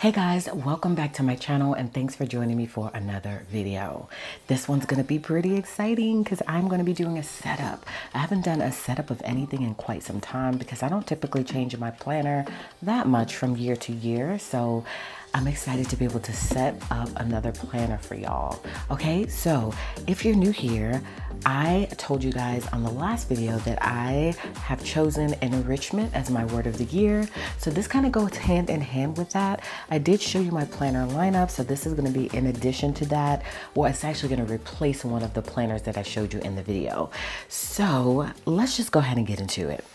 Hey guys, welcome back to my channel and thanks for joining me for another video. This one's going to be pretty exciting because I'm going to be doing a setup. I haven't done a setup of anything in quite some time because I don't typically change my planner that much from year to year. So I'm excited to be able to set up another planner for y'all. Okay, so if you're new here, I told you guys on the last video that I have chosen enrichment as my word of the year. So this kind of goes hand in hand with that. I did show you my planner lineup, so this is going to be in addition to that. Well, it's actually going to replace one of the planners that I showed you in the video. So let's just go ahead and get into it.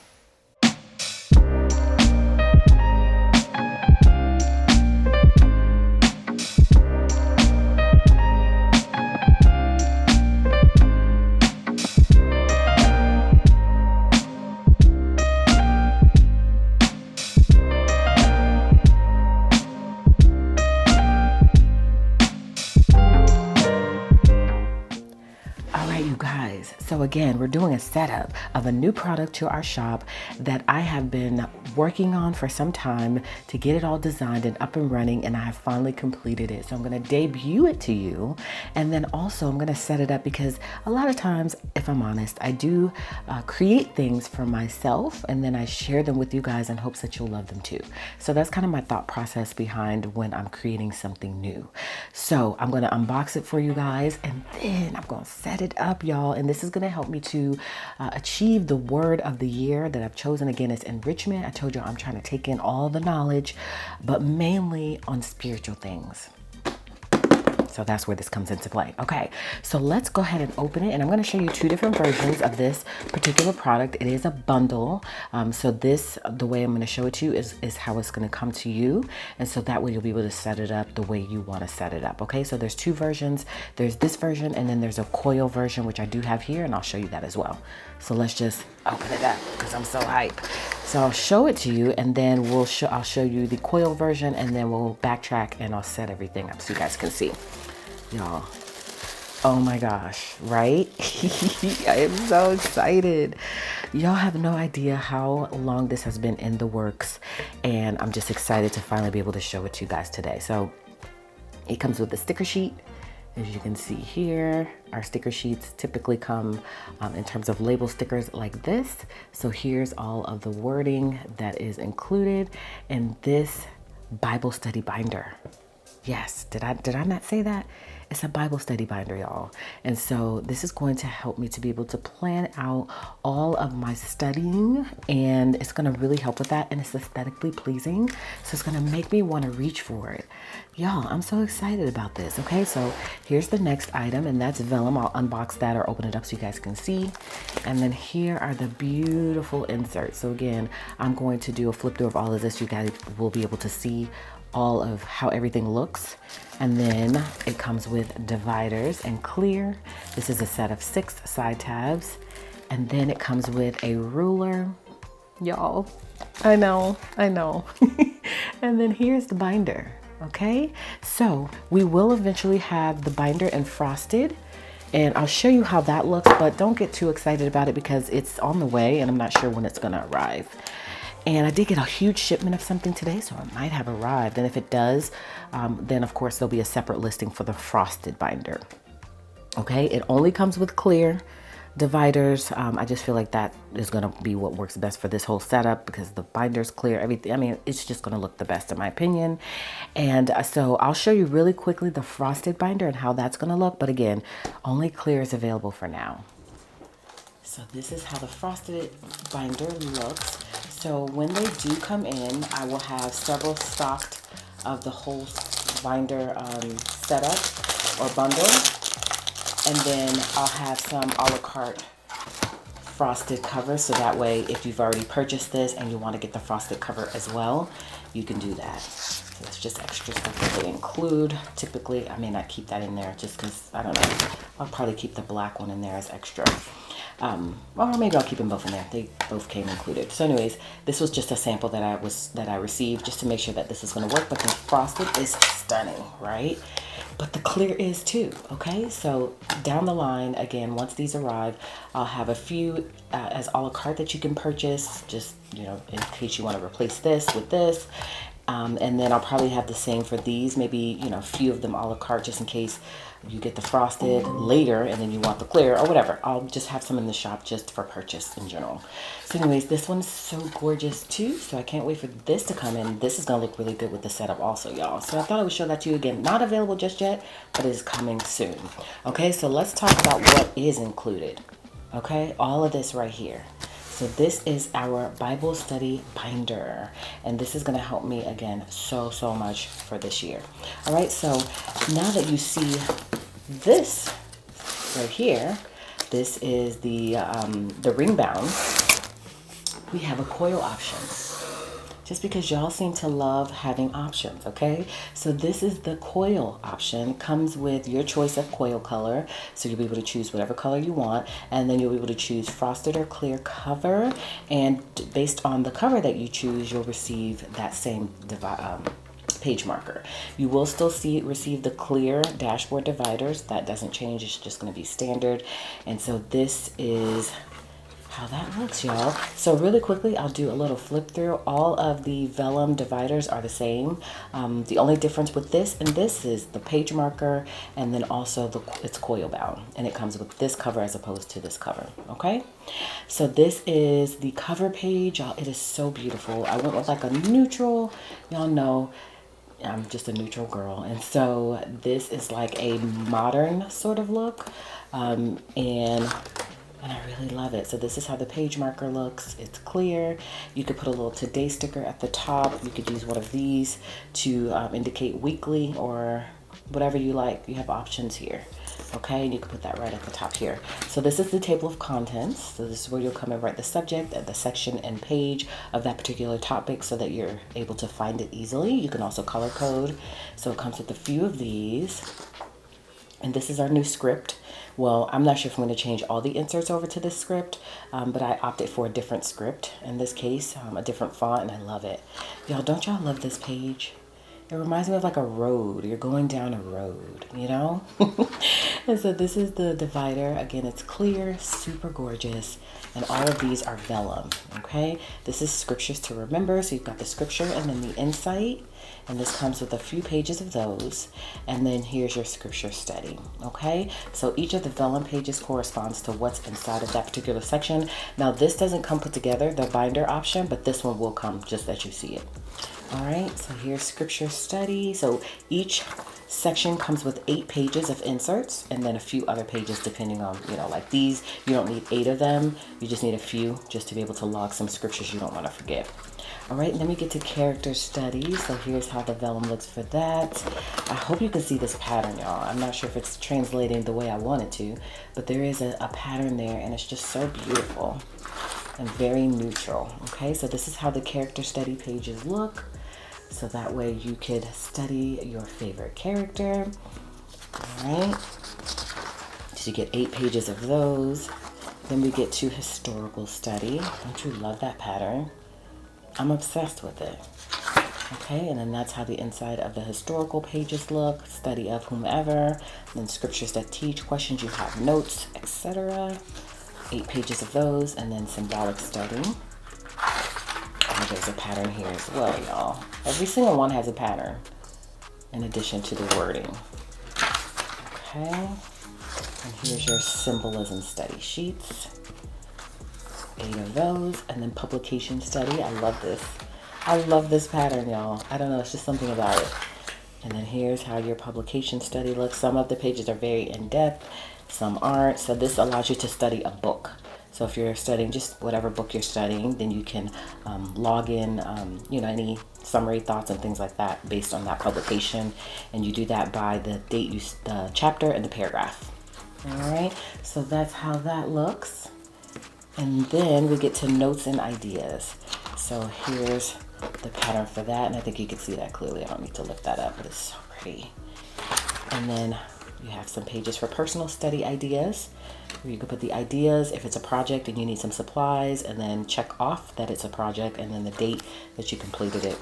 So again, we're doing a setup of a new product to our shop that I have been working on for some time to get it all designed and up and running, and I have finally completed it. So I'm going to debut it to you, and then also I'm going to set it up because a lot of times, if I'm honest, I do create things for myself and then I share them with you guys in hopes that you'll love them too. So that's kind of my thought process behind when I'm creating something new. So I'm going to unbox it for you guys and then I'm going to set it up, y'all, and this is going to help me to achieve the word of the year that I've chosen. Again, it's enrichment. I told you I'm trying to take in all the knowledge, but mainly on spiritual things. So that's where this comes into play. Okay, so let's go ahead and open it. And I'm going to show you two different versions of this particular product. It is a bundle. So this, the way I'm going to show it to you is how it's going to come to you. And so that way you'll be able to set it up the way you want to set it up. Okay, so there's two versions. There's this version and then there's a coil version, which I do have here, and I'll show you that as well. So let's just open it up because I'm so hyped. So I'll show it to you and then I'll show you the coil version and then we'll backtrack and I'll set everything up so you guys can see. Y'all, oh my gosh, right? I am so excited. Y'all have no idea how long this has been in the works, and I'm just excited to finally be able to show it to you guys today. So it comes with a sticker sheet. As you can see here, our sticker sheets typically come in terms of label stickers like this. So here's all of the wording that is included in this Bible study binder. Yes, did I not say that? It's a Bible study binder, y'all. And so this is going to help me to be able to plan out all of my studying, and it's going to really help with that, and it's aesthetically pleasing. So it's going to make me want to reach for it. Y'all, I'm so excited about this. Okay, so here's the next item, and that's vellum. I'll unbox that or open it up so you guys can see. And then here are the beautiful inserts. So again, I'm going to do a flip through of all of this. You guys will be able to see all of how everything looks. And then it comes with dividers and clear. This is a set of 6 side tabs. And then it comes with a ruler. Y'all, I know. And then here's the binder. Okay, so we will eventually have the binder in frosted, and I'll show you how that looks, but don't get too excited about it because it's on the way and I'm not sure when it's gonna arrive. And I did get a huge shipment of something today, so it might have arrived. And if it does, then of course there'll be a separate listing for the frosted binder. Okay, it only comes with clear dividers. I just feel like that is gonna be what works best for this whole setup because the binder's clear, everything. I mean, it's just gonna look the best in my opinion. And so I'll show you really quickly the frosted binder and how that's gonna look. But again, only clear is available for now. So this is how the frosted binder looks. So when they do come in, I will have several stocked of the whole binder setup or bundle. And then I'll have some a la carte frosted covers. So that way, if you've already purchased this and you want to get the frosted cover as well, you can do that. So it's just extra stuff that they include. Typically, I may not keep that in there just because, I don't know, I'll probably keep the black one in there as extra. Or maybe I'll keep them both in there. They both came included. So anyways, this was just a sample that I received just to make sure that this is going to work. But the frosted is stunning, right? But the clear is too. Okay, so down the line, again, once these arrive, I'll have a few as a la carte that you can purchase, just, you know, in case you want to replace this with this. And then I'll probably have the same for these, maybe, you know, a few of them a la carte just in case you get the frosted later and then you want the clear or whatever. I'll just have some in the shop just for purchase in general. So anyways, this one's so gorgeous too. So I can't wait for this to come in. This is going to look really good with the setup also, y'all. So I thought I would show that to you again. Not available just yet, but it's coming soon. Okay, so let's talk about what is included. Okay, all of this right here. So this is our Bible study binder, and this is going to help me again so much for this year. All right, so now that you see this right here, this is the ring bound. We have a coil option. Just because y'all seem to love having options, okay? So this is the coil option. Comes with your choice of coil color. So you'll be able to choose whatever color you want. And then you'll be able to choose frosted or clear cover. And based on the cover that you choose, you'll receive that same page marker. You will still receive the clear dashboard dividers. That doesn't change. It's just going to be standard. And so this is how that looks, y'all. So really quickly, I'll do a little flip through. All of the vellum dividers are the same. The only difference with this and this is the page marker, and then also it's coil bound, and it comes with this cover as opposed to this cover. Okay, so this is the cover page, y'all. It is so beautiful. I went with like a neutral. Y'all know I'm just a neutral girl, and so this is like a modern sort of look, and I really love it. So this is how the page marker looks. It's clear. You could put a little today sticker at the top. You could use one of these to indicate weekly or whatever you like. You have options here. Okay, and you can put that right at the top here. So this is the table of contents. So this is where you'll come and write the subject, the section and page of that particular topic so that you're able to find it easily. You can also color code. So it comes with a few of these. And this is our new script. Well, I'm not sure if I'm going to change all the inserts over to this script, but I opted for a different script in this case, a different font, and I love it. Y'all, don't y'all love this page? It reminds me of like a road. You're going down a road, you know? And so this is the divider. Again, it's clear, super gorgeous, and all of these are vellum, okay? This is scriptures to remember. So you've got the scripture and then the insight, and this comes with a few pages of those, and then here's your scripture study, okay? So each of the vellum pages corresponds to what's inside of that particular section. Now this doesn't come put together, the binder option, but this one will come just as you see it. All right, so here's scripture study. So each section comes with 8 pages of inserts and then a few other pages depending on, you know, like these, you don't need 8 of them. You just need a few just to be able to log some scriptures you don't want to forget. All right, then we get to character study. So here's how the vellum looks for that. I hope you can see this pattern, y'all. I'm not sure if it's translating the way I want it to, but there is a pattern there, and it's just so beautiful and very neutral. Okay, so this is how the character study pages look. So that way you could study your favorite character. All right, so you get 8 pages of those. Then we get to historical study. Don't you love that pattern? I'm obsessed with it. Okay, and then that's how the inside of the historical pages look. Study of whomever, then scriptures that teach, questions you have, notes, etc. 8 pages of those, and then symbolic study. And there's a pattern here as well, y'all. Every single one has a pattern in addition to the wording. Okay, and here's your symbolism study sheets. 8 of those, and then publication study. I love this. I love this pattern, y'all. I don't know, it's just something about it. And then here's how your publication study looks. Some of the pages are very in-depth, some aren't. So this allows you to study a book. So if you're studying just whatever book you're studying, then you can log in, you know, any summary thoughts and things like that based on that publication. And you do that by the date, the chapter and the paragraph. All right, so that's how that looks. And then we get to notes and ideas. So here's the pattern for that. And I think you can see that clearly. I don't need to lift that up, but it's so pretty. And then you have some pages for personal study ideas, where you can put the ideas if it's a project and you need some supplies, and then check off that it's a project and then the date that you completed it.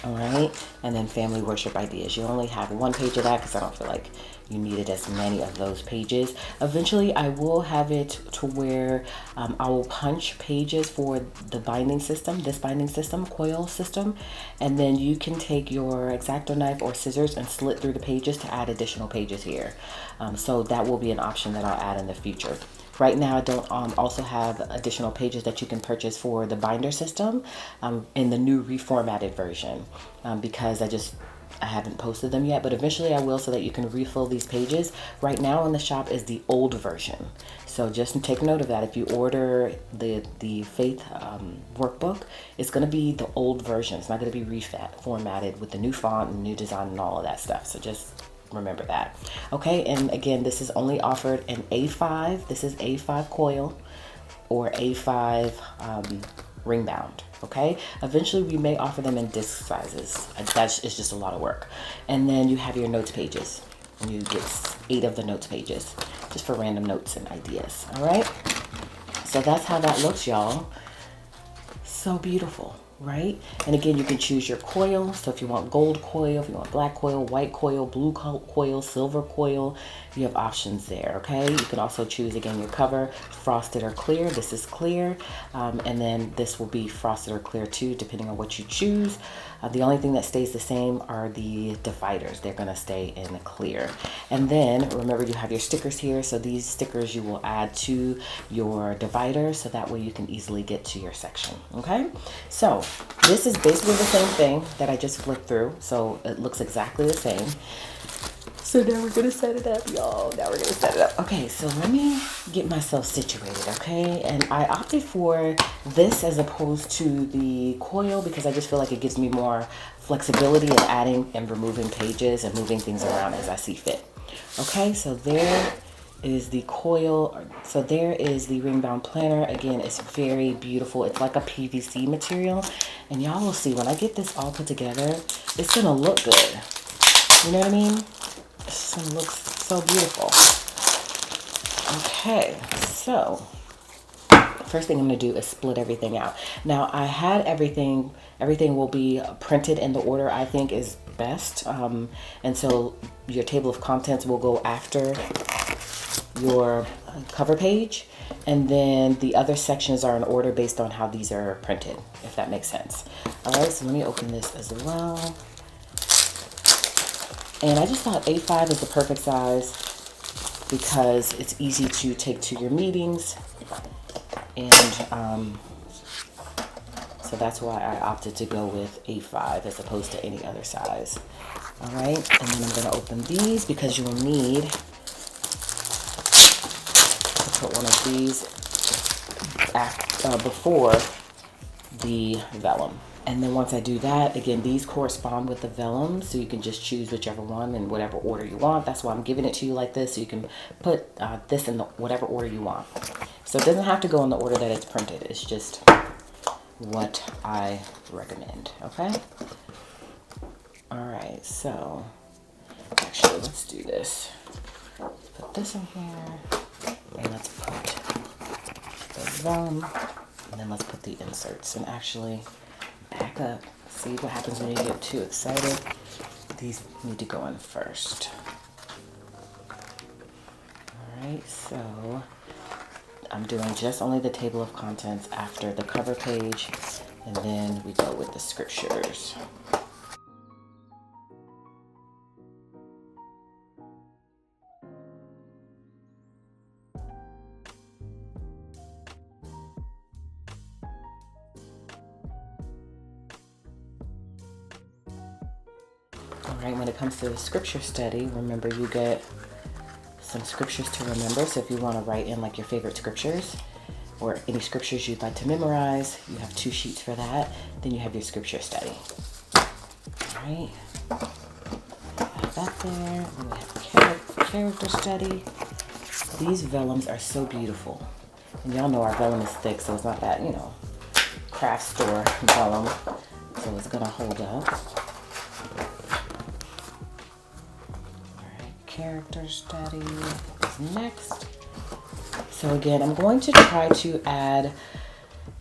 All right, and then family worship ideas. You only have one page of that because I don't feel like you needed as many of those pages. Eventually, I will have it to where I will punch pages for the binding system, this binding system, coil system, and then you can take your X-Acto knife or scissors and slit through the pages to add additional pages here. So that will be an option that I'll add in the future. Right now, I don't also have additional pages that you can purchase for the binder system in the new reformatted version because I haven't posted them yet, but eventually I will so that you can refill these pages. Right now on the shop is the old version. So just take note of that. If you order the Faith workbook, it's going to be the old version. It's not going to be reformatted with the new font and new design and all of that stuff. So just remember that. Okay, and again, this is only offered in A5. This is A5 coil or A5 ring bound. Okay, eventually we may offer them in disc sizes. It's just a lot of work. And then you have your notes pages, and you get 8 of the notes pages just for random notes and ideas. All right, so that's how that looks, y'all. So beautiful, right? And again, you can choose your coil. So if you want gold coil, if you want black coil, white coil, blue coil, silver coil, you have options there. Okay, you can also choose again your cover, frosted or clear. This is clear, and then this will be frosted or clear too, depending on what you choose. The only thing that stays the same are the dividers. They're going to stay in clear. And then remember, you have your stickers here. So these stickers you will add to your divider, so that way you can easily get to your section. Okay, so this is basically the same thing that I just flipped through. So it looks exactly the same. So now we're gonna set it up, y'all. Now we're gonna set it up. Okay, so let me get myself situated, okay? And I opted for this as opposed to the coil because I just feel like it gives me more flexibility in adding and removing pages and moving things around as I see fit. Okay, so there is the coil. So there is the ring bound planner. Again, it's very beautiful. It's like a PVC material. And y'all will see when I get this all put together, it's gonna look good. You know what I mean? It looks so beautiful. Okay, so first thing I'm going to do is split everything out. Now I had everything will be printed in the order I think is best, and so your table of contents will go after your cover page, and then the other sections are in order based on how these are printed, if that makes sense. All right, so let me open this as well. And I just thought A5 is the perfect size because it's easy to take to your meetings. And so that's why I opted to go with A5 as opposed to any other size. All right, and then I'm going to open these because you will need to put one of these before the vellum. And then once I do that, again, these correspond with the vellum, so you can just choose whichever one in whatever order you want. That's why I'm giving it to you like this, so you can put this in whatever order you want. So it doesn't have to go in the order that it's printed. It's just what I recommend, okay? All right, so actually, let's do this. Let's put this in here, and let's put the vellum, and then let's put the inserts. And actually, back up. See what happens when you get too excited. These need to go in first. Alright, so I'm doing just only the table of contents after the cover page, and then we go with the scriptures. Alright, when it comes to the scripture study, remember you get some scriptures to remember. So if you want to write in like your favorite scriptures or any scriptures you'd like to memorize, you have 2 sheets for that. Then you have your scripture study. Alright, have that there. And we have character study. These vellums are so beautiful. And y'all know our vellum is thick, so it's not that, you know, craft store vellum. So it's gonna hold up. Character study is next. So again, I'm going to try to add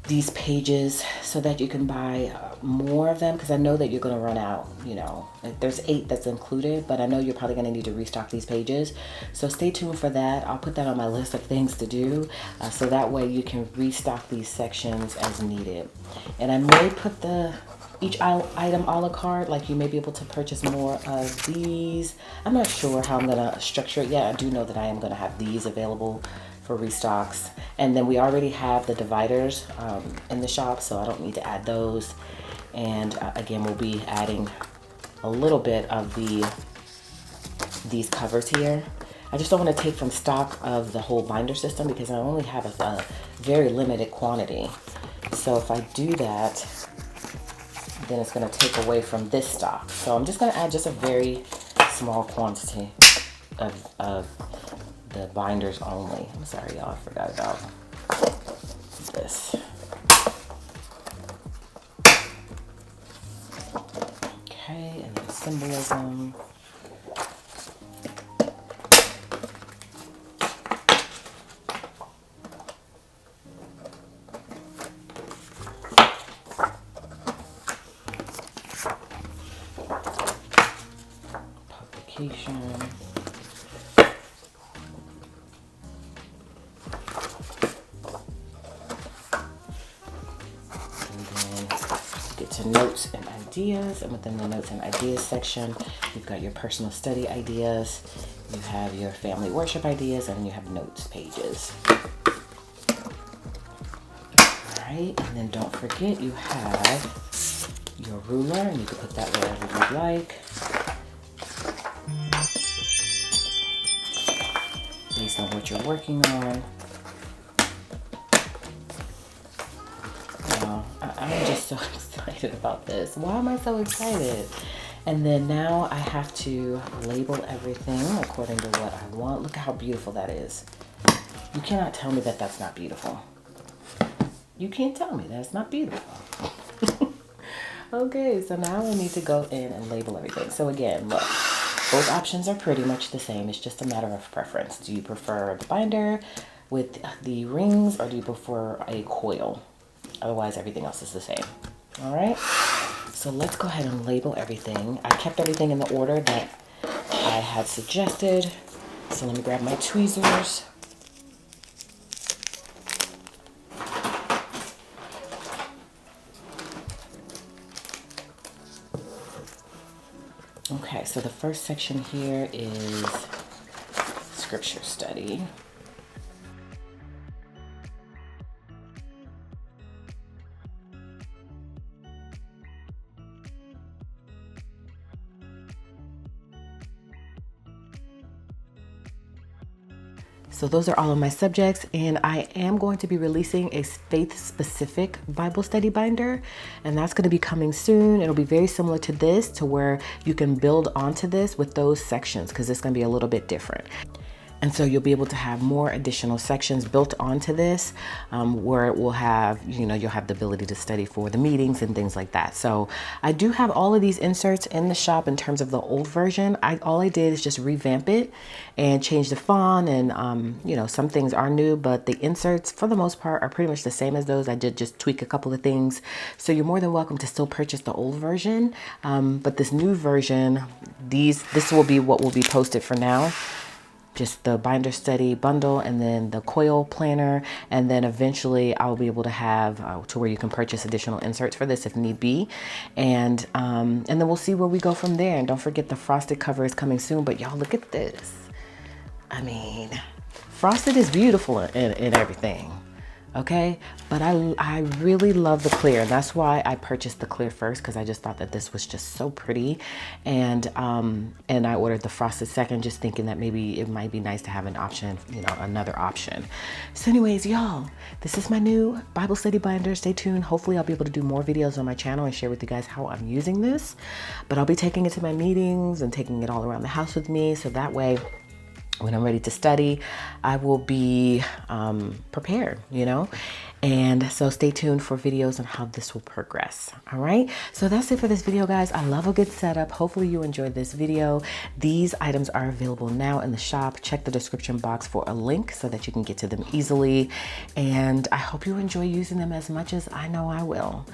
these pages so that you can buy more of them because I know that you're going to run out. You know, there's 8 that's included, but I know you're probably going to need to restock these pages. So stay tuned for that. I'll put that on my list of things to do, so that way you can restock these sections as needed. And I may put each item a la carte, like you may be able to purchase more of these. I'm not sure how I'm going to structure it yet. I do know that I am going to have these available for restocks, and then we already have the dividers in the shop, so I don't need to add those. And again, we'll be adding a little bit of these covers here. I just don't want to take from stock of the whole binder system because I only have a very limited quantity. So if I do that, then it's going to take away from this stock. So I'm just going to add just a very small quantity of the binders only. I'm sorry, y'all, I forgot about this. Okay, and then symbolism. Publication. To notes and ideas, and within the notes and ideas section, you've got your personal study ideas, you have your family worship ideas, and you have notes pages. All right, and then don't forget you have your ruler, and you can put that wherever you'd like, based on what you're working on. I'm just so excited about this. Why am I so excited? And then now I have to label everything according to what I want. Look how beautiful that is. You cannot tell me that that's not beautiful. You can't tell me that's not beautiful. Okay, so now I need to go in and label everything. So again, look, both options are pretty much the same. It's just a matter of preference. Do you prefer the binder with the rings, or do you prefer a coil? Otherwise, everything else is the same. All right, so let's go ahead and label everything. I kept everything in the order that I had suggested. So let me grab my tweezers. Okay, so the first section here is scripture study. So those are all of my subjects, and I am going to be releasing a faith-specific Bible study binder, and that's going to be coming soon. It'll be very similar to this, to where you can build onto this with those sections, because it's going to be a little bit different. And so you'll be able to have more additional sections built onto this, where it will have, you know, you'll have the ability to study for the meetings and things like that. So I do have all of these inserts in the shop in terms of the old version. All I did is just revamp it and change the font, and you know, some things are new, but the inserts for the most part are pretty much the same as those. I did just tweak a couple of things. So you're more than welcome to still purchase the old version. But this new version, this will be what will be posted for now. Just the binder study bundle, and then the coil planner, and then eventually I'll be able to have to where you can purchase additional inserts for this if need be, and then we'll see where we go from there. And don't forget, the frosted cover is coming soon. But y'all, look at this. I mean, frosted is beautiful in everything, okay? But I really love the clear, and that's why I purchased the clear first, because I just thought that this was just so pretty. And I ordered the frosted second, just thinking that maybe it might be nice to have an option, you know, another option. So anyways, y'all, this is my new Bible study binder. Stay tuned. Hopefully I'll be able to do more videos on my channel and share with you guys how I'm using this. But I'll be taking it to my meetings and taking it all around the house with me, so that way when I'm ready to study, I will be prepared, you know? And so stay tuned for videos on how this will progress. All right, so that's it for this video, guys. I love a good setup. Hopefully you enjoyed this video. These items are available now in the shop. Check the description box for a link so that you can get to them easily. And I hope you enjoy using them as much as I know I will.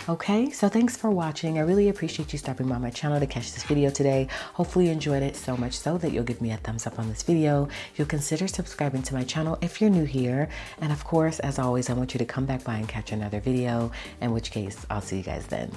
Okay, so thanks for watching. I really appreciate you stopping by my channel to catch this video today. Hopefully you enjoyed it so much so that you'll give me a thumbs up on this video. You'll consider subscribing to my channel if you're new here. And of course, as always, I want you to come back by and catch another video, in which case I'll see you guys then.